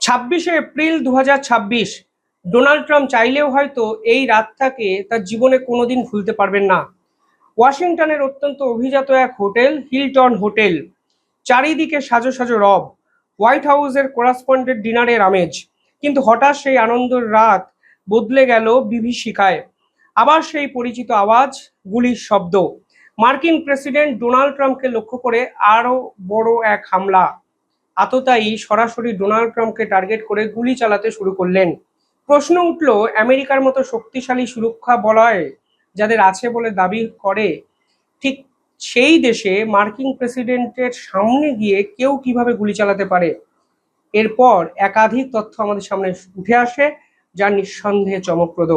26শে April 2026। Donald Trump চাইলেও হয়তো এই রাতটাকে তার জীবনে কোনোদিন ভুলতে পারবেন না। ওয়াশিংটনের অত্যন্ত অভিজাত এক হোটেল, হিলটন হোটেল। চারিদিকে সাজো সাজো রব, হোয়াইট হাউসের করাসপন্ডেন্ট ডিনারের আমেজ। কিন্তু হঠাৎ সেই আনন্দের রাত বদলে গেল বিভীষিকায়। আবার সেই পরিচিত আওয়াজ, গুলির শব্দ। মার্কিন প্রেসিডেন্ট ডোনাল্ড ট্রাম্পকে লক্ষ্য করে আরও বড় এক হামলা। আততায়ী সরাসরি ডোনাল্ড ট্রাম্পকে টার্গেট করে গুলি চালাতে শুরু করলেন। প্রশ্ন উঠল, আমেরিকার মতো শক্তিশালী সুরক্ষা বলয় যাদের আছে বলে দাবি করে, ঠিক সেই দেশে মার্কিন প্রেসিডেন্টের সামনে গিয়ে কেউ কিভাবে গুলি চালাতে পারে? এরপর একাধিক তথ্য আমাদের সামনে উঠে আসে, যা নিঃসন্দেহে চমকপ্রদ।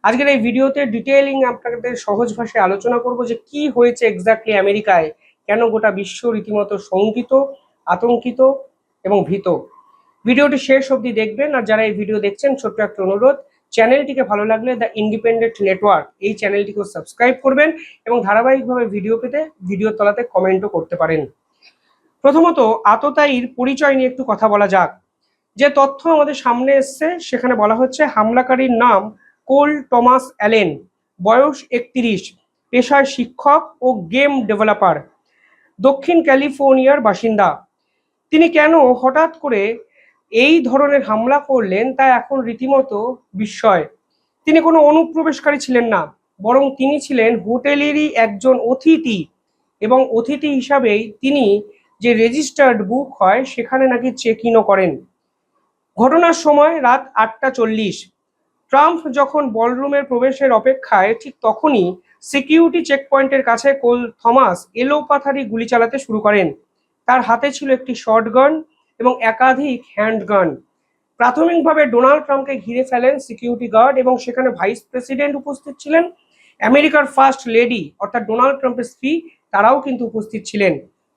আজকের এই ভিডিওতে ডিটেইলিং আপনাদের সহজ ভাষায় আলোচনা করব যে কি হয়েছে এক্স্যাক্টলি আমেরিকায়, কেন গোটা বিশ্ব রীতিমতো শঙ্কিত, আতঙ্কিত এবং ভীত। ভিডিওটি শেষ অবধি দেখবেন। আর যারা এই ভিডিও দেখছেন, ছোট্ট একটা অনুরোধ, চ্যানেলটিকে ভালো লাগলে দ্য ইন্ডিপেন্ডেন্ট নেটওয়ার্ক এই চ্যানেলটিকেও সাবস্ক্রাইব করবেন এবং ধারাবাহিকভাবে ভিডিও পেতে ভিডিওর তলাতে কমেন্টও করতে পারেন। প্রথমত আততায়ীর পরিচয় নিয়ে একটু কথা বলা যাক। যে তথ্য আমাদের সামনে এসছে সেখানে বলা হচ্ছে হামলাকারীর নাম কোল টমাস অ্যালেন, বয়স 31, পেশায় শিক্ষক ও গেম ডেভেলপার, দক্ষিণ ক্যালিফোর্নিয়ার বাসিন্দা। তিনি কেন হঠাৎ করে এই ধরনের হামলা করলেন তা এখন রীতিমতো বিস্ময়। তিনি কোনো অনুপ্রবেশকারী ছিলেন না, বরং তিনি ছিলেন হোটেলেরই একজন অতিথি, এবং অতিথি হিসাবেই তিনি যে রেজিস্টার্ড বুক হয় সেখানে নাকি চেক ইনও করেন। ঘটনার সময় রাত 8:40। ট্রাম্প যখন বলরুমের প্রবেশের অপেক্ষায়, ঠিক তখনই সিকিউরিটি চেকপয়েন্টের কাছে কোল থমাস এলোপাথারি গুলি চালাতে শুরু করেন। তার হাতে ছিল একটি শর্টগান এবং একাধিক হ্যান্ডগান। প্রাথমিকভাবে ডোনাল্ড ট্রাম্পকে ঘিরে ফেলেন সিকিউরিটি গার্ড এবং সেখানে ভাইস প্রেসিডেন্ট উপস্থিত ছিলেন, আমেরিকার ফার্স্ট লেডি অর্থাৎ ডোনাল্ড ট্রাম্পের স্ত্রী, তারাও কিন্তু উপস্থিত ছিলেন।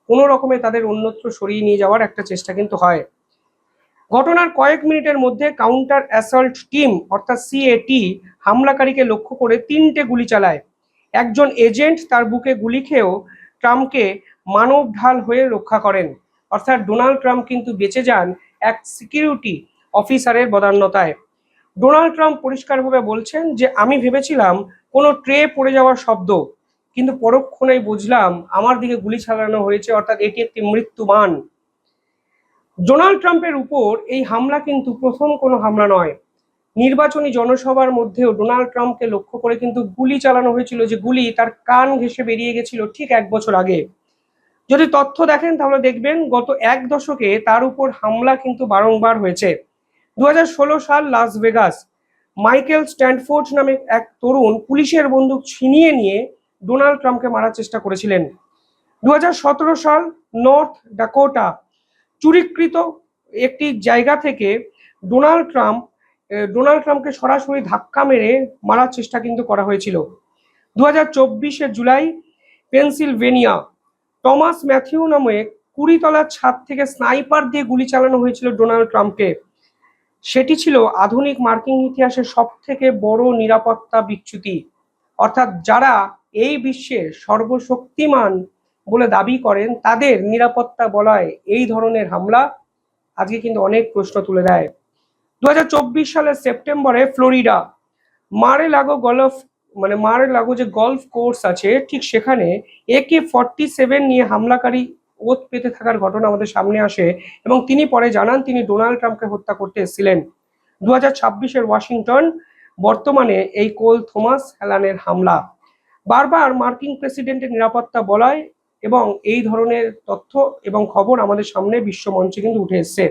কোনো রকমে তাদের অন্যত্র সরিয়ে নিয়ে যাওয়ার একটা চেষ্টা কিন্তু হয়। ঘটনার কয়েক মিনিটের মধ্যে কাউন্টার অ্যাসল্ট টিম অর্থাৎ সিএটি হামলাকারীকে লক্ষ্য করে 3টে গুলি চালায়। একজন এজেন্ট তার বুকে গুলি খেয়েও ট্রাম্পকে মানব ঢাল হয়ে রক্ষা করেন। অর্থাৎ ডোনাল্ড ট্রাম্প কিন্তু বেঁচে যান এক সিকিউরিটি অফিসারের বদান্যতায়। ডোনাল্ড ট্রাম্প পরিষ্কারভাবে বলছেন যে আমি ভেবেছিলাম কোনো ট্রে পড়ে যাওয়ার শব্দ, কিন্তু পরক্ষণেই বুঝলাম আমার দিকে গুলি চালানো হয়েছে, অর্থাৎ এটি একটি মৃত্যুবাণ। ডোনাল্ড ট্রাম্পের উপর এই হামলা কিন্তু প্রথম কোনো হামলা নয়। নির্বাচনী জনসভার মধ্যেও ডোনাল্ড ট্রাম্পকে লক্ষ্য করে কিন্তু গুলি চালানো হয়েছিল, যে গুলি তার কান ঘেঁষে বেরিয়ে গেছিল ঠিক 1 বছর আগে। যদি তথ্য দেখেন তাহলে দেখবেন গত 1 দশকে তার উপর হামলা কিন্তু বারংবার হয়েছে। 2016 সাল লাস ভেগাস, মাইকেল স্ট্যানফোর্ড নামে এক তরুণ পুলিশের বন্দুক ছিনিয়ে নিয়ে ডোনাল্ড ট্রাম্পকে মারার চেষ্টা করেছিলেন। 2017 সাল নর্থ ডাকোটা, চুরিকৃত একটি জায়গা থেকে ডোনাল্ড ট্রাম্পকে সরাসরি ধাক্কা মেরে মারার চেষ্টা কিন্তু করা হয়েছিল। 2024 জুলাই পেনসিলভেনিয়া, টমাস ম্যাথিউ নামে 20 তলার ছাদ থেকে স্নাইপার দিয়ে গুলি চালানো হয়েছিল ডোনাল্ড ট্রাম্পকে। সেটি ছিল আধুনিক মার্কিন ইতিহাসের সব থেকে বড় নিরাপত্তা বিচ্যুতি। অর্থাৎ যারা এই বিশ্বের সর্বশক্তিমান বলে দাবি করেন তাদের নিরাপত্তা বলয় এই ধরনের হামলা আজকে কিন্তু অনেক প্রশ্ন তুলে দেয়। 2024 সালের সেপ্টেম্বরে ফ্লোরিডা মারে লাগো যে গলফ কোর্স আছে, ঠিক সেখানে AK-47 নিয়ে হামলাকারী ওত পেতে থাকার ঘটনা আমাদের সামনে আসে এবং তিনি পরে জানান তিনি ডোনাল্ড ট্রাম্পকে হত্যা করতে এসেছিলেন। 2026 ওয়াশিংটন, বর্তমানে এই কোল থমাস অ্যালানের হামলা। বারবার মার্কিন প্রেসিডেন্টের নিরাপত্তা বলয় এবং এই ধরনের তথ্য এবং খবর আমাদের সামনে বিশ্ব মঞ্চে কিন্তু উঠে এসছে।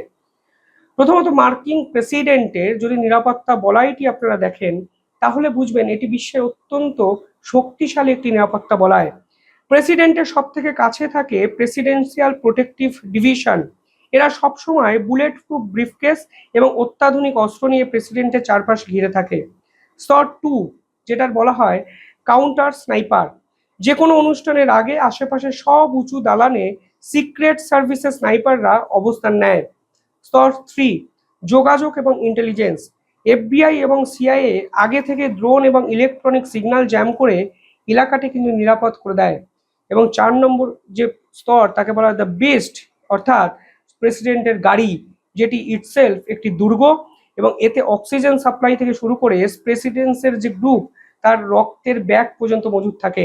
প্রথমত মার্কিন প্রেসিডেন্টের যদি নিরাপত্তা বলয়টি আপনারা দেখেন তাহলে বুঝবেন এটি বিশ্বের অত্যন্ত শক্তিশালী একটি নিরাপত্তা বলয়। প্রেসিডেন্টের সব থেকে কাছে থাকে প্রেসিডেন্সিয়াল প্রোটেক্টিভ ডিভিশন। এরা সবসময় বুলেট প্রুফ ব্রিফকেস এবং অত্যাধুনিক অস্ত্র নিয়ে প্রেসিডেন্টের চারপাশ ঘিরে থাকে। স্তর 2, যেটার বলা হয় কাউন্টার স্নাইপার, যে কোনো অনুষ্ঠানের আগে আশেপাশে সব উঁচু দালানে সিক্রেট সার্ভিসের স্নাইপাররা অবস্থান নেয়। স্তর 3, যোগাযোগ এবং ইন্টেলিজেন্স। FBI এবং CIA আগে থেকে ড্রোন এবং ইলেকট্রনিক সিগন্যাল জ্যাম করে এলাকাটি কিন্তু নিরাপদ করে দেয়। এবং 4 নম্বর যে স্তর তাকে বলা হয় দ্য বেস্ট, অর্থাৎ প্রেসিডেন্টের গাড়ি, যেটি ইটসেলফ একটি দুর্গ, এবং এতে অক্সিজেন সাপ্লাই থেকে শুরু করে প্রেসিডেন্সের যে গ্রুপ তার রক্তের ব্যাগ পর্যন্ত মজুদ থাকে।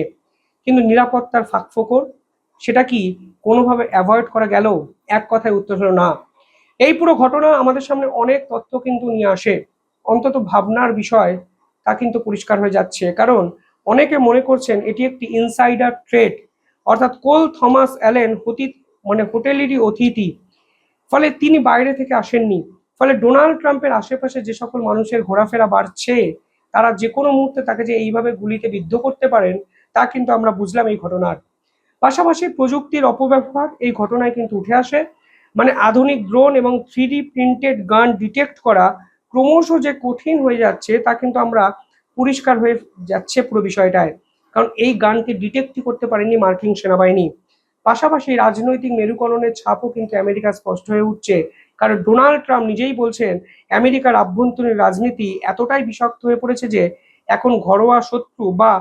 কিন্তু নিরাপত্তার ফাঁকফোকর সেটা কি কোনোভাবে অ্যাভয়েড করা গেল? এক কথায় উত্তর হলো না। এই পুরো ঘটনা আমাদের সামনে অনেক তথ্য কিন্তু নিয়ে আসে, অন্তত ভাবনার বিষয় তা কিন্তু পরিষ্কার হয়ে যাচ্ছে। কারণ অনেকে মনে করছেন এটি একটি ইনসাইডার ট্রেড, অর্থাৎ কোল থমাস অ্যালেন হোটেলেরই অতিথি, ফলে তিনি বাইরে থেকে আসেননি। ফলে ডোনাল্ড ট্রাম্পের আশেপাশে যে সকল মানুষের ঘোরাফেরা বাড়ছে, তারা যে কোনো মুহূর্তে তাকে যে এইভাবে গুলিতে বিদ্ধ করতে পারেন তা কিন্তু আমরা বুঝলাম এই ঘটনার। পাশাপাশি প্রযুক্তির অপব্যবহার এই ঘটনায় কিন্তু উঠে আসে। আধুনিক ড্রোন এবং 3D প্রিন্টেড গান ডিটেক্ট করা ক্রমশ যে কঠিন হয়ে যাচ্ছে তা কিন্তু আমরা পরিষ্কার হয়ে যাচ্ছে পুরো বিষয়টায়। কারণ এই গানকে ডিটেক্টই করতে পারেনি মার্কিন সেনাবাহিনী। পাশাপাশি রাজনৈতিক মেরুকরণের ছাপও কিন্তু আমেরিকা স্পষ্ট হয়ে উঠছে। কারণ ডোনাল্ড ট্রাম্প নিজেই বলছেন আমেরিকার আভ্যন্তরীণ রাজনীতি এতটাই বিষাক্ত হয়ে পড়েছে যে এখন ঘরোয়া শত্রু বা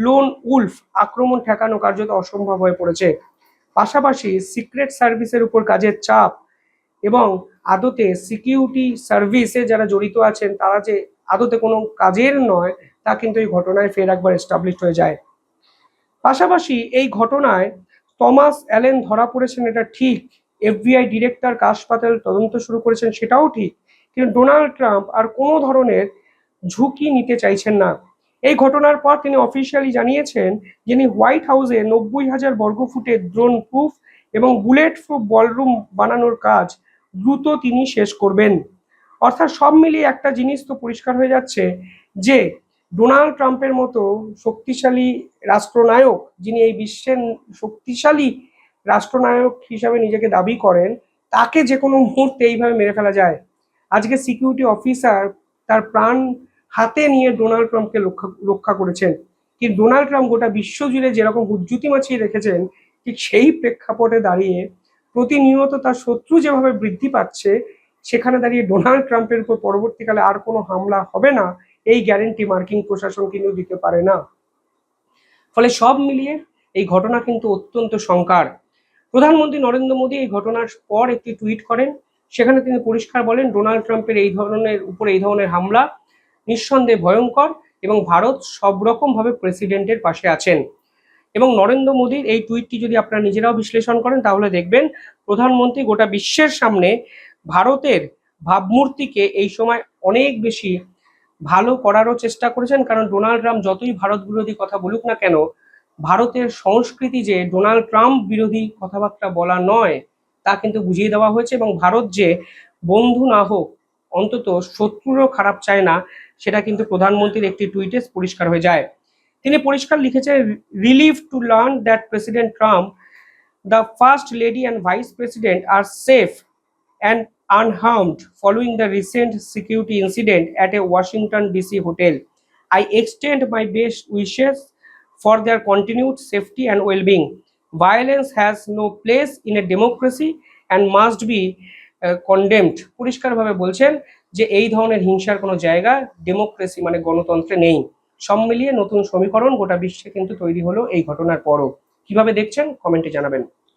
লোন উলফ আক্রমণ ঠেকানো কার্যত অসম্ভব হয়ে পড়েছে। পাশাপাশি সিক্রেট সার্ভিসের উপর কাজের চাপ এবং আদতে সিকিউরিটি সার্ভিসে যারা জড়িত আছেন তারা যে আদতে কোনো কাজের নয় তা কিন্তু এই ঘটনায় ফের একবার এস্টাবলিশ হয়ে যায়। পাশাপাশি এই ঘটনায় টমাস অ্যালেন ধরা পড়েছেন এটা ঠিক, এফবিআই ডিরেক্টর কাশ পাতেল তদন্ত শুরু করেছেন সেটাও ঠিক, কিন্তু ডোনাল্ড ট্রাম্প আর কোনো ধরনের ঝুঁকি নিতে চাইছেন না। এই ঘটনার পর তিনি অফিসিয়ালি জানিয়েছেন যিনি হোয়াইট হাউসে 90,000 বর্গফুটের ড্রোন প্রুফ এবং বুলেট প্রুফ বলরুম বানানোর কাজ দ্রুত তিনি শেষ করবেন। অর্থাৎ সব মিলিয়ে একটা জিনিস তো পরিষ্কার হয়ে যাচ্ছে যে ডোনাল্ড ট্রাম্পের মতো শক্তিশালী রাষ্ট্রনায়ক, যিনি এই বিশ্বের শক্তিশালী রাষ্ট্রনায়ক হিসাবে নিজেকে দাবি করেন, তাকে যে কোনো মুহূর্তে এইভাবে মেরে ফেলা যায়। আজকে সিকিউরিটি অফিসার তার প্রাণ হাতে নিয়ে ডোনাল্ড ট্রাম্পকে রক্ষা করেছেন। কিন্তু ডোনাল্ড ট্রাম্প গোটা বিশ্ব জুড়ে যেরকম হুজ্জুতি মাছিয়ে রেখেছেন, ঠিক সেই প্রেক্ষাপটে দাঁড়িয়ে প্রতিনিয়ত তার শত্রু যেভাবে বৃদ্ধি পাচ্ছে, সেখানে দাঁড়িয়ে ডোনাল্ড ট্রাম্পের উপর পরবর্তীকালে আর কোনো হামলা হবে না এই গ্যারেন্টি মার্কিন প্রশাসন কিন্তু দিতে পারে না। ফলে সব মিলিয়ে এই ঘটনা কিন্তু অত্যন্ত শঙ্কার। প্রধানমন্ত্রী নরেন্দ্র মোদী এই ঘটনার পর একটি টুইট করেন, সেখানে তিনি পরিষ্কার বলেন ডোনাল্ড ট্রাম্পের এই ধরনের হামলা নিঃসন্দেহে ভয়ঙ্কর এবং ভারত সব রকম ভাবে প্রেসিডেন্টের পাশে আছেন। এবং নরেন্দ্র মোদীর এই টুইটটি যদি আপনারা নিজেরাও বিশ্লেষণ করেন তাহলে দেখবেন প্রধানমন্ত্রী গোটা বিশ্বের সামনে ভারতের ভাবমূর্তিকে এই সময় অনেক বেশি ভালো করারও চেষ্টা করেছেন। কারণ ডোনাল্ড ট্রাম্প যতই ভারত বিরোধী কথা বলুক না কেন, ভারতের সংস্কৃতি যে ডোনাল্ড ট্রাম্প বিরোধী কথাবার্তা বলা নয় তা কিন্তু বুঝিয়ে দেওয়া হয়েছে। এবং ভারত যে বন্ধু না হোক, অন্তত শত্রুরও খারাপ চায় না, সেটা কিন্তু প্রধানমন্ত্রীর একটি টুইটে পরিষ্কার হয়ে যায়। তিনি পরিষ্কার লিখেছেন, relieved to learn that president Trump, the first lady and vice president আর safe and unharmed following the recent security incident at a Washington DC hotel. I extend my best wishes for their continued safety and well-being. Violence has no place in a democracy and must be condemned. পরিষ্কারভাবে বলছেন যে এই ধরনের হিংসার কোনো জায়গা democracy গণতন্ত্রে নেই। সব মিলিয়ে নতুন সমীকরণ গোটা বিশ্বে কিন্তু তৈরি হলো এই ঘটনার পরও। কিভাবে দেখছেন কমেন্টে জানাবেন।